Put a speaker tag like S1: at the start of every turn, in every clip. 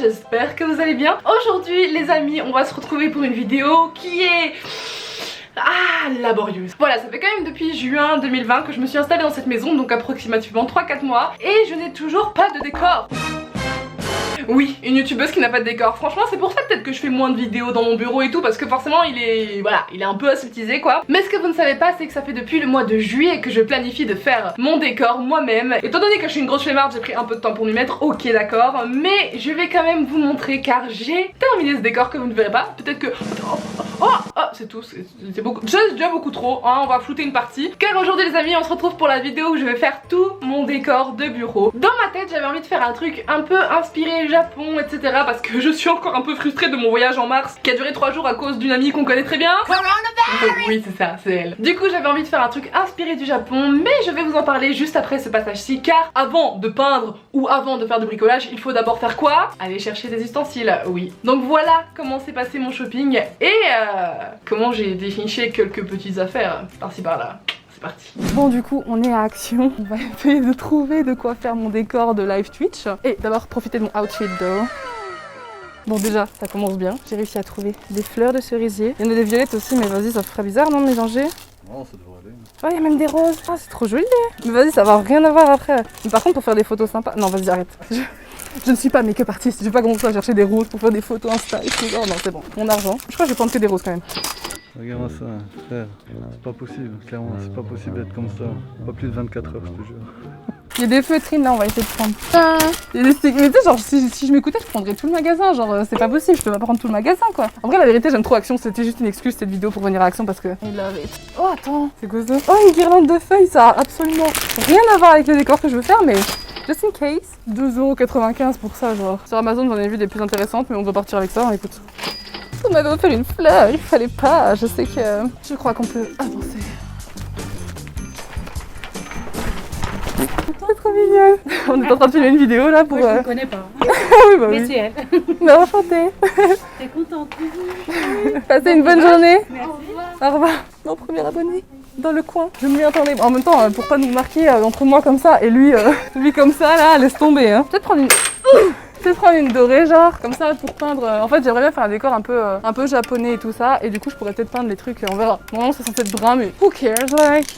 S1: j'espère que vous allez bien. Aujourd'hui les amis, on va se retrouver pour une vidéo qui est... laborieuse. Voilà, ça fait quand même depuis juin 2020 que je me suis installée dans cette maison, donc approximativement 3-4 mois, et je n'ai toujours pas de décor. Oui, une youtubeuse qui n'a pas de décor. Franchement, c'est pour ça peut-être que je fais moins de vidéos dans mon bureau et tout, parce que forcément il est... voilà, il est un peu aseptisé quoi. Mais ce que vous ne savez pas, c'est que ça fait depuis le mois de juillet que je planifie de faire mon décor moi-même. Étant donné que je suis une grosse flemmarde, j'ai pris un peu de temps pour m'y mettre, ok d'accord, mais je vais quand même vous montrer car j'ai terminé ce décor que vous ne verrez pas. Peut-être que... c'est tout, c'est beaucoup, c'est déjà beaucoup trop, hein, on va flouter une partie. Car aujourd'hui les amis, on se retrouve pour la vidéo où je vais faire tout mon décor de bureau. Dans ma tête, j'avais envie de faire un truc un peu inspiré Japon, etc. Parce que je suis encore un peu frustrée de mon voyage en mars qui a duré 3 jours à cause d'une amie qu'on connaît très bien. Oui, c'est ça, c'est elle. Du coup, j'avais envie de faire un truc inspiré du Japon, mais je vais vous en parler juste après ce passage-ci. Car avant de peindre ou avant de faire du bricolage, il faut d'abord faire quoi? Aller chercher des ustensiles, oui. Donc voilà comment s'est passé mon shopping et comment j'ai définiché quelques petites affaires par-ci par-là. Parti. Bon du coup on est à Action, on va essayer de trouver de quoi faire mon décor de live Twitch. Et d'abord profiter de mon outfit though. Bon déjà ça commence bien, j'ai réussi à trouver des fleurs de cerisier. Il y en a des violettes aussi mais vas-y ça ferait bizarre non de mélanger.
S2: Non ça devrait aller.
S1: Oh il y a même des roses, ah c'est trop joli. Mais vas-y ça va rien avoir après. Mais par contre pour faire des photos sympas, non vas-y arrête. Je ne suis pas make-up artiste, je vais pas commencer à chercher des roses pour faire des photos Insta et tout. Oh non c'est bon, mon argent. Je crois que je vais prendre que des roses quand même.
S2: Regarde-moi ça, frère, c'est pas possible, clairement, c'est pas possible d'être comme ça. Pas plus de 24 heures, je te jure.
S1: Il y a des feutrines là, on va essayer de prendre. Il y a des stickers, mais tu sais, genre si je m'écoutais, je prendrais tout le magasin. Genre, c'est pas possible, je peux pas prendre tout le magasin quoi. En vrai, la vérité, j'aime trop Action, c'était juste une excuse cette vidéo pour venir à Action parce que. I love it. Oh, attends, c'est quoi ça? Oh, une guirlande de feuilles, ça a absolument rien à voir avec le décor que je veux faire, mais. Just in case. 2,95€ pour ça, genre. Sur Amazon, j'en ai vu des plus intéressantes, mais on doit partir avec ça, hein, écoute. On m'avait offert une fleur, il fallait pas, je sais que... Je crois qu'on peut avancer. C'est trop mignon. On est en train de filmer une vidéo là pour...
S3: Moi je ne connais pas.
S1: oui, bah
S3: Mais
S1: oui.
S3: c'est elle.
S1: Mais enchantée.
S3: T'es contente?
S1: Passez une bonne journée.
S3: Merci.
S1: Au revoir. Mon premier abonné dans le coin. Je m'y attendais. En même temps, pour pas nous marquer entre moi comme ça et lui, lui comme ça là, laisse tomber. Hein. Peut-être prendre une... Peut-être prendre une dorée genre comme ça pour peindre. En fait j'aimerais bien faire un décor un peu japonais et tout ça. Et du coup je pourrais peut-être peindre les trucs, on verra. Normalement c'est censé être brun mais who cares like.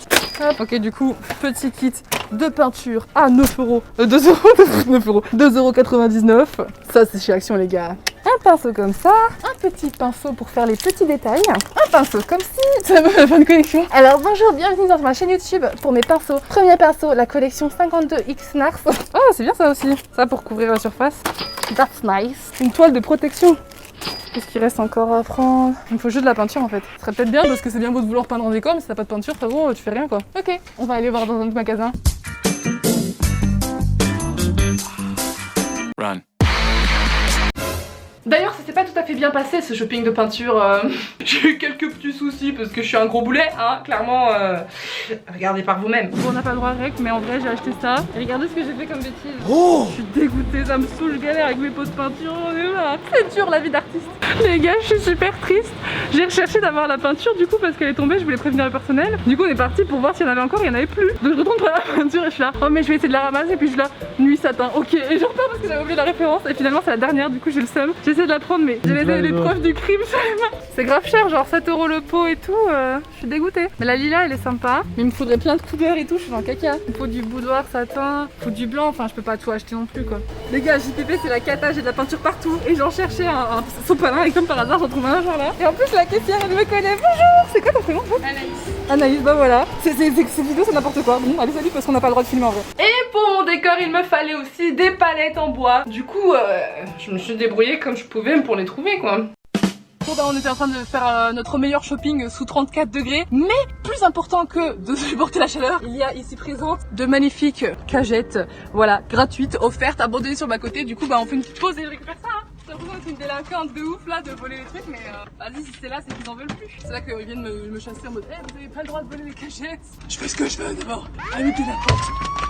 S1: Hop, ok du coup petit kit de peinture à 9€. 2,99€. Ça c'est chez Action les gars. Un pinceau comme ça, un petit pinceau pour faire les petits détails, un pinceau comme ci, ça me fait une collection. Alors bonjour, bienvenue dans ma chaîne YouTube pour mes pinceaux. Premier pinceau, la collection 52X Nars. Oh c'est bien ça aussi, ça pour couvrir la surface. That's nice. Une toile de protection. Qu'est-ce qu'il reste encore à prendre? Il me faut juste de la peinture en fait. Ce serait peut-être bien parce que c'est bien beau de vouloir peindre en décor, mais si t'as pas de peinture, frérot, tu fais rien quoi. Ok, on va aller voir dans un autre magasin.
S4: Run.
S1: D'ailleurs ça s'est pas tout à fait bien passé ce shopping de peinture, j'ai eu quelques petits soucis parce que je suis un gros boulet, hein, clairement, regardez par vous-même. Bon on n'a pas le droit à rec mais en vrai j'ai acheté ça, et regardez ce que j'ai fait comme bêtise. Oh je suis dégoûtée, ça me saoule, je galère avec mes pots de peinture, c'est dur la vie d'artiste. Les gars je suis super triste, j'ai recherché d'avoir la peinture du coup parce qu'elle est tombée, je voulais prévenir le personnel. Du coup on est parti pour voir s'il y en avait encore, il y en avait plus. Donc je retourne pour la peinture et je suis là, oh mais je vais essayer de la ramasser, puis je suis là, nuit satin, ok, et je repars parce que j'avais oublié la référence et finalement c'est la dernière, du coup j'ai le seum. J'essaie de la prendre mais j'ai les preuves du crime sur les mains. C'est grave cher, genre 7€ le pot et tout, je suis dégoûtée. Mais la lilas elle est sympa, mais il me faudrait plein de couleurs et tout, je suis dans le caca. Il me faut du boudoir satin, il faut du blanc, enfin je peux pas tout acheter non plus quoi. Les gars, JPP c'est la cata, j'ai de la peinture partout et j'en cherchais un sopalin et comme par hasard j'en trouve un genre là. Et en plus la caissière elle me connaît, bonjour. C'est quoi ton prénom?
S3: Anaïs.
S1: Anaïs, bah voilà. Cette vidéo c'est n'importe quoi, bon allez salut parce qu'on n'a pas le droit de filmer en vrai. Et pour mon décor il me fallait aussi des palettes en bois. Du coup je me suis débrouillée comme je pouvais pour les trouver quoi. Bon bah on était en train de faire notre meilleur shopping sous 34 degrés, mais plus important que de supporter la chaleur, il y a ici présente de magnifiques cagettes, voilà, gratuites, offertes, abandonnées sur ma côté. Du coup bah on fait une petite pause et je récupère ça hein. J'ai l'impression d'être une délinquante de ouf là, de voler les trucs, mais vas-y si c'est là c'est qu'ils en veulent plus. C'est là qu'ils viennent me chasser en mode hey, vous avez pas le droit de voler les cagettes. Je fais ce que je veux d'abord, arrêtez la porte.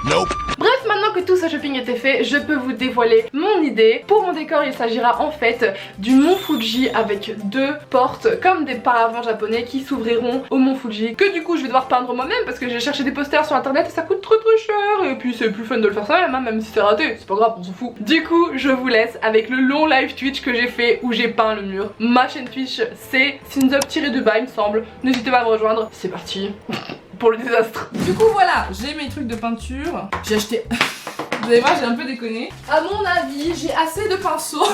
S4: Nope.
S1: Bref Bref, maintenant que tout ce shopping était fait, je peux vous dévoiler mon idée. Pour mon décor, il s'agira en fait du Mont Fuji avec 2 portes comme des paravents japonais qui s'ouvriront au Mont Fuji, que du coup je vais devoir peindre moi-même parce que j'ai cherché des posters sur internet et ça coûte très cher, et puis c'est plus fun de le faire ça même si c'est raté, c'est pas grave, on s'en fout. Du coup je vous laisse avec le long live Twitch que j'ai fait où j'ai peint le mur. Ma chaîne Twitch c'est Sinzup-du-bas il me semble, n'hésitez pas à me rejoindre, c'est parti pour le désastre.
S3: Du coup voilà, j'ai mes trucs de peinture, j'ai acheté... Vous allez voir, j'ai un peu déconné. À mon avis, j'ai assez de pinceaux.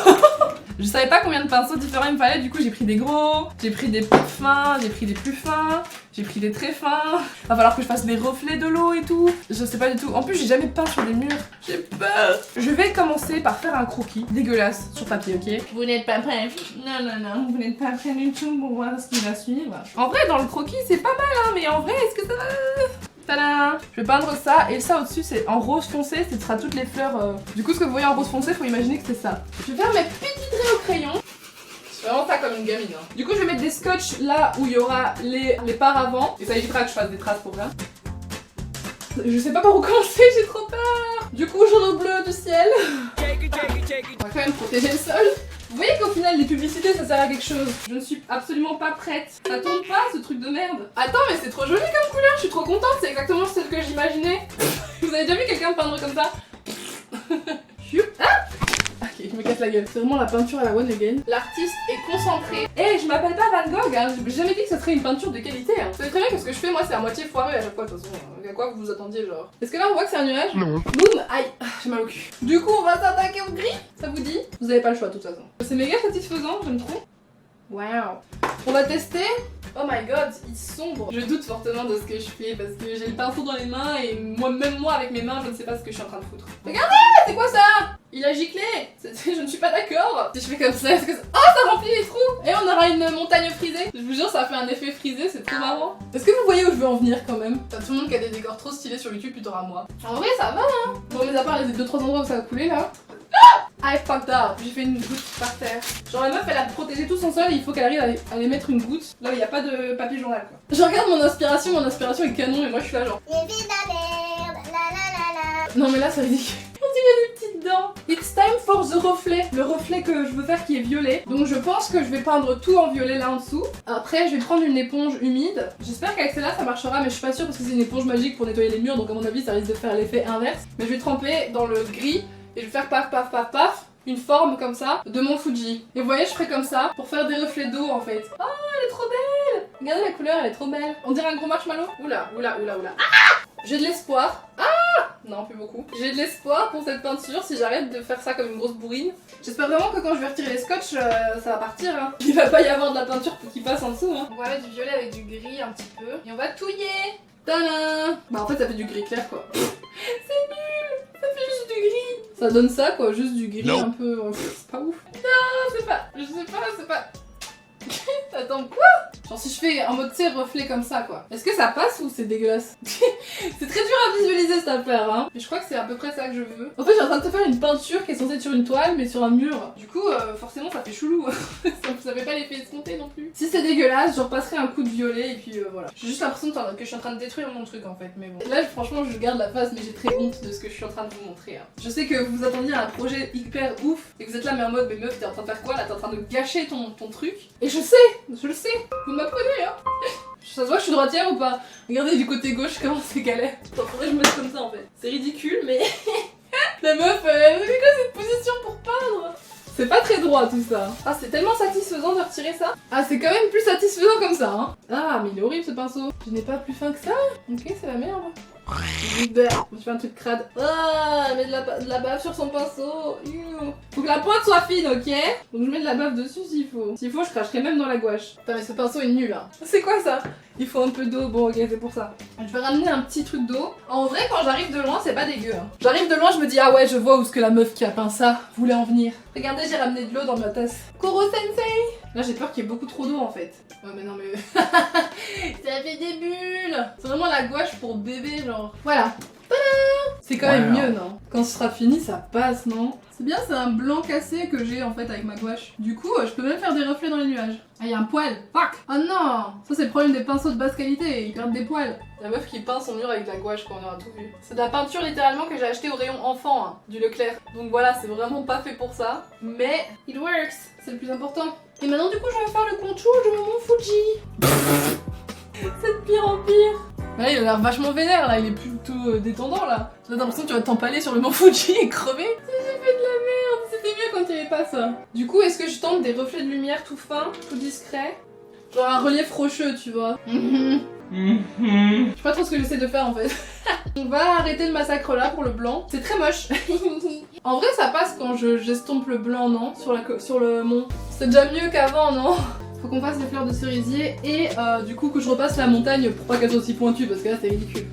S3: Je savais pas combien de pinceaux différents il me fallait, du coup j'ai pris des gros, j'ai pris des plus fins, j'ai pris des plus fins, j'ai pris des très fins. Va falloir que je fasse les reflets de l'eau et tout. Je sais pas du tout. En plus j'ai jamais peint sur des murs. J'ai peur. Je vais commencer par faire un croquis dégueulasse sur papier, ok? Vous n'êtes pas prêts? Non, vous n'êtes pas prêts du tout pour voir ce qui va suivre. En vrai dans le croquis c'est pas mal hein, mais en vrai est-ce que ça va? Tadam! Je vais peindre ça et ça au-dessus c'est en rose foncé, ce sera toutes les fleurs. Du coup ce que vous voyez en rose foncé, faut imaginer que c'est ça. Je vais faire mes petits traits au crayon. Je fais vraiment ça comme une gamine. Hein. Du coup je vais mettre des scotch là où il y aura les paravents et ça évitera que je fasse des traces pour rien. Je sais pas par où commencer, j'ai trop peur. Du coup jaune au bleu du ciel. On va quand même protéger le sol. Vous voyez qu'au final les publicités ça sert à quelque chose. Je ne suis absolument pas prête. Ça tombe pas ce truc de merde. Attends mais c'est trop joli comme couleur, je suis trop contente, c'est exactement ce que j'imaginais. Vous avez déjà vu quelqu'un peindre comme ça? Ok, je me casse la gueule. C'est vraiment la peinture à la one again. L'artiste est concentré. Et je m'appelle pas Van Gogh, hein. J'ai jamais dit que ça serait une peinture de qualité. Hein. Vous savez très bien que ce que je fais, moi, c'est à moitié foireux à chaque fois, de toute façon. À quoi vous vous attendiez, genre. Est-ce que là, on voit que c'est un nuage? Non. Boum, aïe, j'ai mal au cul. Du coup, on va s'attaquer au gris. Ça vous dit? Vous avez pas le choix, de toute façon. C'est méga satisfaisant, j'aime trop. Waouh. On va tester. Oh my god, il sombre. Je doute fortement de ce que je fais parce que j'ai le pinceau dans les mains et même moi avec mes mains, je ne sais pas ce que je suis en train de foutre. Regardez, c'est quoi ça? Il a giclé. Je ne suis pas d'accord. Si je fais comme ça, est-ce que ça... Oh, ça remplit les trous. Et on aura une montagne frisée. Je vous jure, ça fait un effet frisé, c'est trop marrant. Est-ce que vous voyez où je veux en venir quand même? T'as tout le monde qui a des décors trop stylés sur YouTube, plutôt à moi. En vrai, ça va, hein. Bon, mais à part les 2-3 endroits où ça a coulé là. I fucked up, j'ai fait une goutte par terre. Genre la meuf elle a protégé tout son sol et il faut qu'elle arrive à aller mettre une goutte là où il n'y a pas de papier journal quoi. Je regarde mon inspiration est canon et moi je suis là genre. Non mais là c'est ridicule. On dirait des petites dents. It's time for the reflet. Le reflet que je veux faire qui est violet. Donc je pense que je vais peindre tout en violet là en dessous. Après je vais prendre une éponge humide. J'espère qu'avec celle-là ça marchera mais je suis pas sûre parce que c'est une éponge magique pour nettoyer les murs donc à mon avis ça risque de faire l'effet inverse. Mais je vais tremper dans le gris. Et je vais faire paf paf paf paf, une forme comme ça de Mont Fuji. Et vous voyez, je ferai comme ça pour faire des reflets d'eau en fait. Oh, elle est trop belle! Regardez la couleur, elle est trop belle. On dirait un gros marshmallow. Oula. Ah! J'ai de l'espoir. Ah! Non, plus beaucoup. J'ai de l'espoir pour cette peinture si j'arrête de faire ça comme une grosse bourrine. J'espère vraiment que quand je vais retirer les scotch, ça va partir. Hein. Il va pas y avoir de la peinture qui passe en dessous. Hein. On va mettre du violet avec du gris un petit peu. Et on va touiller. Tadam! Bah en fait ça fait du gris clair quoi. C'est nul! Ça fait juste du gris! Ça donne ça quoi, juste du gris un peu... c'est pas ouf. Non, c'est pas... Je sais pas, c'est pas... Attends, quoi? Genre si je fais en mode, tu sais, reflet comme ça quoi. Est-ce que ça passe ou c'est dégueulasse? C'est très dur à visualiser cette affaire hein. Mais je crois que c'est à peu près ça que je veux. En fait j'ai en train de te faire une peinture qui est censée être sur une toile mais sur un mur. Du coup forcément ça fait chelou. Ça fait pas l'effet escompté non plus. Si c'est dégueulasse, je repasserai un coup de violet et puis voilà. J'ai juste l'impression que je suis en train de détruire mon truc en fait. Mais bon. Là franchement je garde la face mais j'ai très honte de ce que je suis en train de vous montrer. Hein. Je sais que vous vous attendiez à un projet hyper ouf et que vous êtes là mais en mode mais meuf t'es en train de faire quoi là? T'es en train de gâcher ton truc. Et je le sais, vous m'apprenez hein. Ça se voit que je suis droitière ou pas? Regardez du côté gauche comment c'est galère. Faudrait que je me mette comme ça en fait. C'est ridicule mais... La meuf, c'est quoi cette position pour peindre? C'est pas très droit tout ça. Ah c'est tellement satisfaisant de retirer ça. Ah c'est quand même plus satisfaisant comme ça hein. Ah mais il est horrible ce pinceau. Je n'ai pas plus fin que ça. Ok c'est la merde. Je me fais un truc crade. Ah, elle met de la bave sur son pinceau. Faut que la pointe soit fine, ok? Donc je mets de la bave dessus s'il faut. S'il faut, je cracherai même dans la gouache. Putain, mais ce pinceau est nul hein. C'est quoi ça? Il faut un peu d'eau. Bon, ok, c'est pour ça. Je vais ramener un petit truc d'eau. En vrai, quand j'arrive de loin, c'est pas dégueu. Hein. J'arrive de loin, je me dis, ah ouais, je vois où ce que la meuf qui a peint ça voulait en venir. Regardez, j'ai ramené de l'eau dans ma tasse. Koro Sensei! Là, j'ai peur qu'il y ait beaucoup trop d'eau en fait. Oh, mais non, mais. Ça fait des bulles! C'est vraiment la gouache pour bébé, genre. Voilà. C'est quand même
S2: Wow.
S3: mieux, non? Quand ce sera fini, ça passe, non? C'est bien, c'est un blanc cassé que j'ai en fait avec ma gouache. Du coup, je peux même faire des reflets dans les nuages. Ah, il y a un poil. Fuck! Oh non! Ça, c'est le problème des pinceaux de basse qualité, ils perdent des poils. La meuf qui peint son mur avec de la gouache, quand on aura tout vu. C'est de la peinture littéralement que j'ai acheté au rayon enfant, hein, du Leclerc. Donc voilà, c'est vraiment pas fait pour ça. Mais it works, c'est le plus important. Et maintenant, du coup, je vais faire le contour de mon Fuji. C'est de pire en pire. Là, il a l'air vachement vénère, là, il est plutôt détendant, là. J'ai l'impression que tu vas t'empaler sur le mont Fuji et crever. J'ai fait de la merde, c'était mieux quand il n'y avait pas ça. Du coup, est-ce que je tente des reflets de lumière tout fins, tout discrets? Genre un relief rocheux, tu vois. Je sais pas trop ce que j'essaie de faire, en fait. On va arrêter le massacre là pour le blanc. C'est très moche. En vrai, ça passe quand j'estompe le blanc, non? Sur le mont. C'est déjà mieux qu'avant, non? Faut qu'on fasse les fleurs de cerisier et du coup que je repasse la montagne pour pas qu'elle soit aussi pointue parce que là c'est ridicule.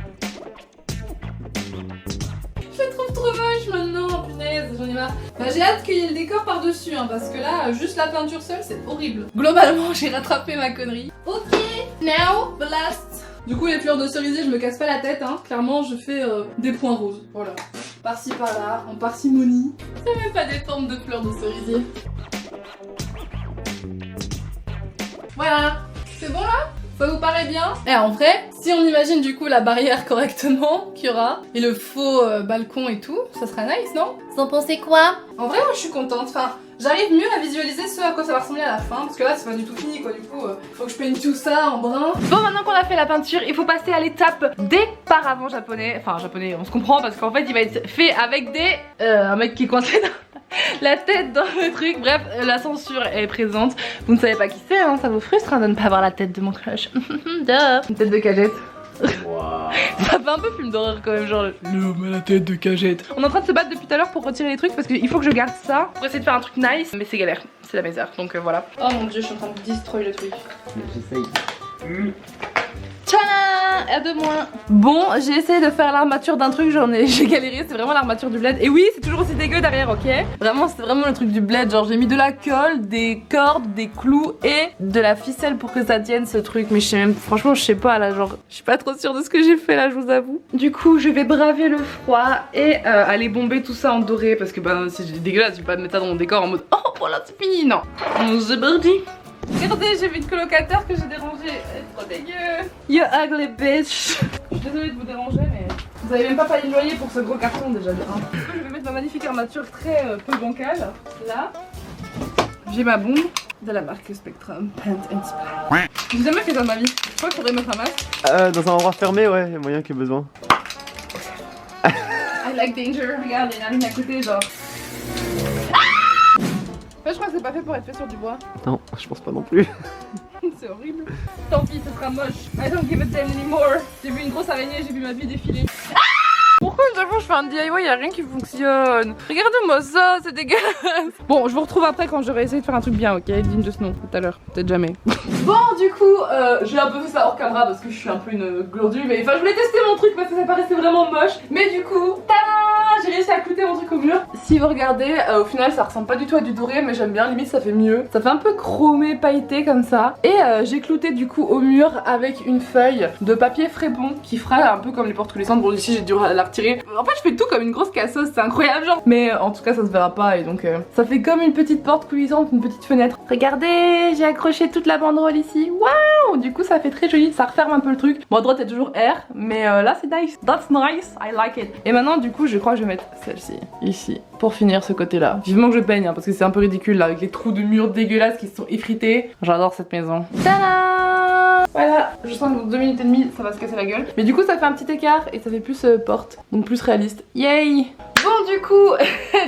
S3: Je la trouve trop moche maintenant, punaise, j'en ai marre. Bah, j'ai hâte qu'il y ait le décor par-dessus hein, parce que là, juste la peinture seule c'est horrible. Globalement, j'ai rattrapé ma connerie. Ok, now the last. Du coup les fleurs de cerisier, je me casse pas la tête hein. Clairement, je fais des points roses. Voilà. Par-ci par-là, en parcimonie. C'est même pas des formes de fleurs de cerisier. Voilà, c'est bon là? Ça vous paraît bien? Et en vrai, si on imagine du coup la barrière correctement qu'il y aura, et le faux balcon et tout, ça sera nice, non? Vous en pensez quoi? En vrai, moi je suis contente, enfin, j'arrive mieux à visualiser ce à quoi ça va ressembler à la fin, parce que là c'est pas du tout fini quoi, du coup, faut que je peigne tout ça en brun.
S1: Bon, maintenant qu'on a fait la peinture, il faut passer à l'étape des paravents japonais. Enfin, japonais, on se comprend parce qu'en fait, il va être fait avec des... un mec qui est coincé dans la tête dans le truc. Bref, la censure est présente. Vous ne savez pas qui c'est, hein, ça vous frustre hein, de ne pas voir la tête de mon crush. Une tête de cagette. Wow. Ça fait un peu film d'horreur quand même, genre l'homme à la tête de cagette. On est en train de se battre depuis tout à l'heure pour retirer les trucs parce qu'il faut que je garde ça pour essayer de faire un truc nice, mais c'est galère, c'est la misère, donc voilà. Oh mon dieu, je suis en train de destroy le truc.
S4: J'essaye.
S1: Tchalaan, à deux moins. Bon, j'ai essayé de faire l'armature d'un truc, j'ai galéré, c'est vraiment l'armature du bled. Et oui, c'est toujours aussi dégueu derrière, ok? Vraiment, c'est vraiment le truc du bled, genre j'ai mis de la colle, des cordes, des clous et de la ficelle pour que ça tienne ce truc. Mais je sais même, franchement, je sais pas là, genre, je suis pas trop sûre de ce que j'ai fait là, je vous avoue. Du coup, je vais braver le froid et aller bomber tout ça en doré parce que bah c'est dégueulasse, je vais pas mettre ça dans mon décor en mode oh voilà, c'est fini, non. C'est parti. Regardez, j'ai vu une colocataire que j'ai dérangée. Elle est trop dégueu. You ugly bitch. Je suis désolée de vous déranger, mais vous avez même pas payé le loyer pour ce gros carton déjà de 1. Je vais mettre ma magnifique armature très peu bancale. Là, j'ai ma bombe de la marque Spectrum Paint and Spray. J'ai jamais fait ça de ma vie. Je crois qu'il faudrait mettre un masque.
S4: Dans un endroit fermé, ouais, il y a moyen qu'il y ait besoin.
S1: I like danger. Regarde, il y a une ligne à côté, genre. En fait, je crois que c'est pas fait pour être fait sur du bois.
S4: Non, je pense pas non plus.
S1: C'est horrible. Tant pis, ce sera moche. I don't give a damn anymore. J'ai vu une grosse araignée, j'ai vu ma vie défiler. Pourquoi chaque fois je fais un DIY, y a rien qui fonctionne? Regardez-moi ça, c'est dégueulasse. Bon, je vous retrouve après quand j'aurai essayé de faire un truc bien, ok? Digne de ce nom, tout à l'heure, peut-être jamais. Bon, du coup, j'ai un peu fait ça hors caméra parce que je suis un peu une glandue, mais enfin, je voulais tester mon truc parce que ça paraissait vraiment moche. Mais du coup, tada! J'ai réussi à clouter mon truc au mur. Si vous regardez, au final, ça ressemble pas du tout à du doré, mais j'aime bien, limite, ça fait mieux. Ça fait un peu chromé, pailleté comme ça. Et j'ai clouté du coup au mur avec une feuille de papier Frébon qui fera un peu comme les portes coulissantes. Bon, ici, j'ai dû la retirer. En fait, je fais tout comme une grosse casseuse, c'est incroyable, genre. Mais en tout cas, ça se verra pas et donc ça fait comme une petite porte coulissante, une petite fenêtre. Regardez, j'ai accroché toute la banderole ici. Waouh! Du coup, ça fait très joli, ça referme un peu le truc. Bon, à droite, il y a toujours R, mais là, c'est nice. That's nice, I like it. Et maintenant, du coup, je crois que je vais mettre celle-ci, ici, pour finir ce côté-là. Vivement que je peigne, hein, parce que c'est un peu ridicule là, avec les trous de murs dégueulasses qui se sont effrités. J'adore cette maison. Tadam! Voilà, je sens que dans 2 minutes et demie, ça va se casser la gueule. Mais du coup, ça fait un petit écart et ça fait plus porte, donc plus réaliste. Yay! Bon, du coup,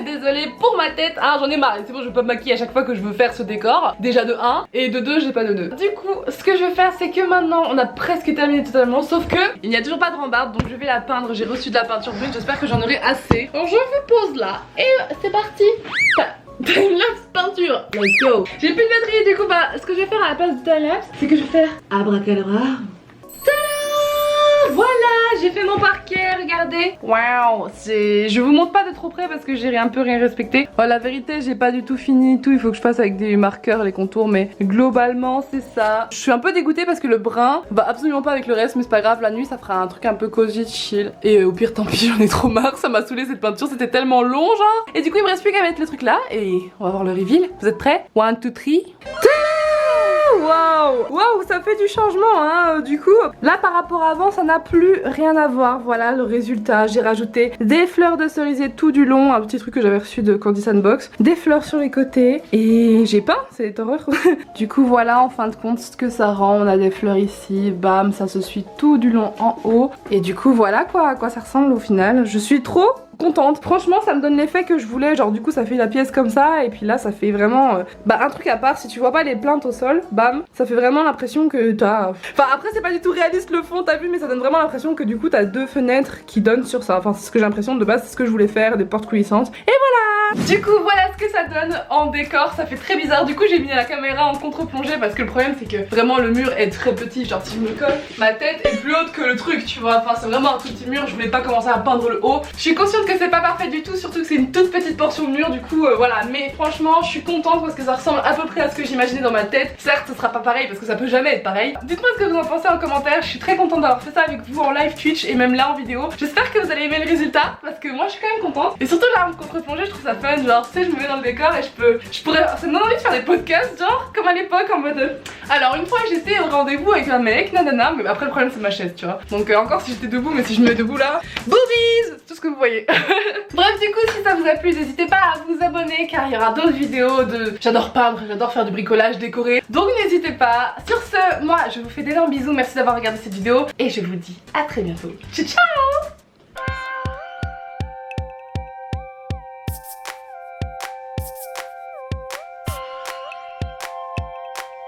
S1: désolée pour ma tête, hein, j'en ai marre. C'est bon, je vais pas me maquiller à chaque fois que je veux faire ce décor. Déjà de 1, et de 2, j'ai pas de 2. Du coup, ce que je vais faire, c'est que maintenant, on a presque terminé totalement, sauf que il n'y a toujours pas de rambarde, donc je vais la peindre. J'ai reçu de la peinture brune, j'espère que j'en aurai assez. Donc je vous pose là, et c'est parti. Timelapse peinture, let's go. J'ai plus de batterie, du coup, bah, ce que je vais faire à la place du timelapse, c'est que je vais faire abracadabra. Voilà, j'ai fait mon parquet, regardez. Waouh, je vous montre pas de trop près parce que j'ai un peu rien respecté. Oh, la vérité, j'ai pas du tout fini tout, il faut que je fasse avec des marqueurs les contours, mais globalement c'est ça. Je suis un peu dégoûtée parce que le brun va absolument pas avec le reste, mais c'est pas grave, la nuit ça fera un truc un peu cosy, chill. Et au pire tant pis, j'en ai trop marre, ça m'a saoulé cette peinture, c'était tellement long genre. Et du coup il me reste plus qu'à mettre le truc là et on va voir le reveal. Vous êtes prêts? 1, 2, 3. Waouh, waouh, ça fait du changement hein, du coup. Là par rapport à avant, ça n'a plus rien à voir. Voilà le résultat. J'ai rajouté des fleurs de cerisier tout du long, un petit truc que j'avais reçu de Candy Sandbox, des fleurs sur les côtés et j'ai peint, c'est horreur. Du coup voilà en fin de compte ce que ça rend. On a des fleurs ici, bam, ça se suit tout du long en haut. Et du coup voilà quoi, à quoi ça ressemble au final. Je suis trop contente. Franchement ça me donne l'effet que je voulais, genre du coup ça fait la pièce comme ça et puis là ça fait vraiment un truc à part. Si tu vois pas les plaintes au sol, bam, ça fait vraiment l'impression que t'as... Enfin après c'est pas du tout réaliste le fond, t'as vu, mais ça donne vraiment l'impression que du coup t'as 2 fenêtres qui donnent sur ça. Enfin c'est ce que j'ai l'impression de base, c'est ce que je voulais faire, des portes coulissantes. Et voilà. Du coup voilà ce que ça donne en décor, ça fait très bizarre. Du coup j'ai mis la caméra en contre-plongée parce que le problème c'est que vraiment le mur est très petit, genre si je me colle, ma tête est plus haute que le truc, tu vois. Enfin c'est vraiment un tout petit mur, je voulais pas commencer à peindre le haut. Je suis consciente que c'est pas parfait du tout, surtout que c'est une toute petite portion de mur, du coup voilà. Mais franchement je suis contente parce que ça ressemble à peu près à ce que j'imaginais dans ma tête. Certes ce sera pas pareil parce que ça peut jamais être pareil. Dites-moi ce que vous en pensez en commentaire, je suis très contente d'avoir fait ça avec vous en live Twitch et même là en vidéo. J'espère que vous allez aimer le résultat parce que moi je suis quand même contente. Et surtout là en contre-plongée je trouve ça fun, genre tu sais je me mets dans le décor et je pourrais, ça me donne envie de faire des podcasts genre comme à l'époque en mode alors une fois j'étais au rendez-vous avec un mec, nanana, mais après le problème c'est ma chaise tu vois. Donc encore si j'étais debout, mais si je me mets debout là, boobies, tout ce que vous voyez. Bref du coup si ça vous a plu n'hésitez pas à vous abonner car il y aura d'autres vidéos de... J'adore peindre, j'adore faire du bricolage, décorer, donc n'hésitez pas. Sur ce, moi je vous fais d'énormes bisous, merci d'avoir regardé cette vidéo et je vous dis à très bientôt. Ciao ciao.